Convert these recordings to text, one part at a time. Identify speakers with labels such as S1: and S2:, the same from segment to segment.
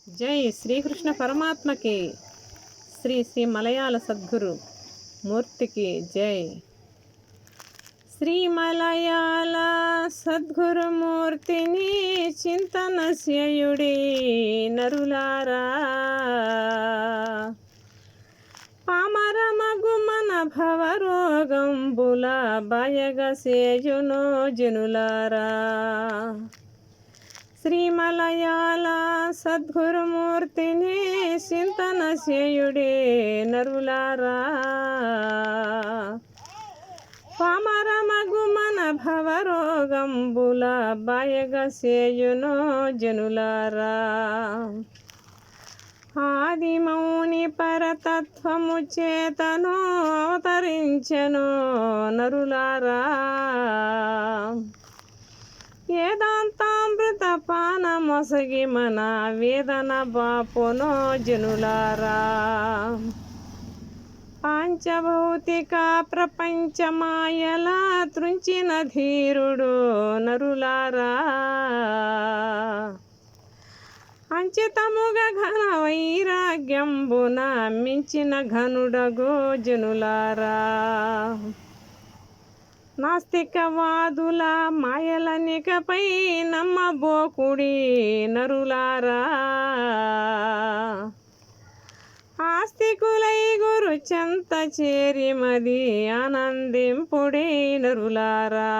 S1: జై శ్రీకృష్ణ పరమాత్మకి శ్రీ శ్రీ మలయాళ సద్గురు మూర్తికి జై. శ్రీ మలయాళ సద్గురుమూర్తిని చింతన చేయుడి నరులారా, పామరమగుమన భవరోగంబుల బయగసేయునో జనులారా. శ్రీ మలయాళ సద్గురుమూర్తిని చింతన చేయుడే నరులారా, పామరమగుమన భవరోగంబుల బయగసేయునో జనులారా. ఆదిమౌని పరతత్వము చేతను అవతరించెను నరులారా, వేదాంతామృత పానమొసగి మన వేదన బాపునో జనులారా. పాంచభౌతిక ప్రపంచమాయలా త్రుంచిన ధీరుడు నరులారా, అంచితముగ ఘన వైరాగ్యంబున మించిన ఘనుడగో జనులారా. నాస్తికవాదుల మాయలనికపై నమ్మబోకుడి నరులారా, ఆస్తికులై గురు చెంత చేరి మది ఆనందింపుడి నరులారా.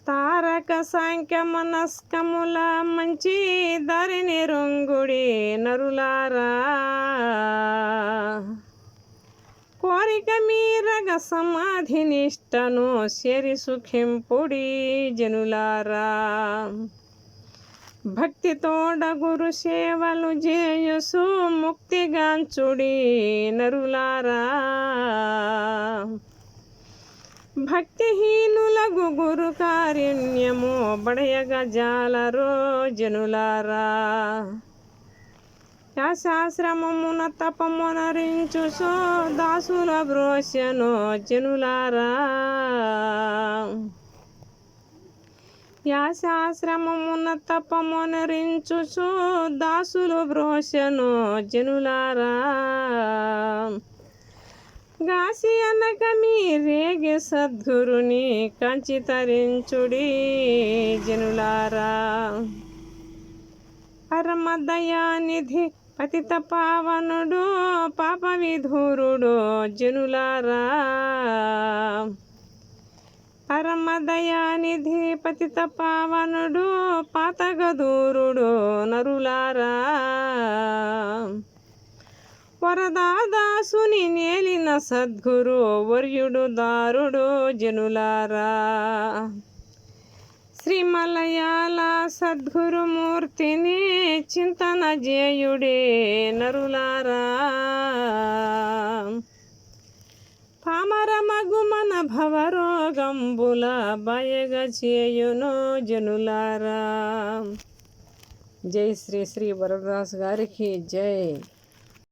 S1: తారక సాంఖ్య మనస్కముల మంచి దారిని రొంగుడి నరులారా, కోరిక మీరగ సమాధి నిష్టను చేరి సుఖింపుడి జనులారా. భక్తితోడ గురు సేవలు చేయుసు ముక్తిగాంచుడి నరులారా. భక్తిహీనులకు గురు కారుణ్యము బడయగ జాలరో జనులారా. శాస్త్రమున తపమునరించుసో దాసుల బ్రోశను జనులారా. శాస్త్రమున తపమునరించుసో దాసులు బ్రోశను జనులారా. గాసి అనక మీరేగే సద్గురుని కంచి తరించుడి జనులారా. పరమదయానిధి పతిత పావనుడు పాప విధూరుడు జనులారా. పరమదయానిధి పతిత పావనుడు పాతగదూరుడు నరులారా. వరదాదాసుని నేలిన సద్గురు వర్యుడు దారుడు జనులారా. శ్రీ మలయాళ సద్గురుమూర్తిని చింతన చేయుడే నరులారా, పామరమగుమన భవరోగంబుల బయగ చేయునో జనులారా. జై శ్రీ శ్రీ వరదాస్ గారికి జై.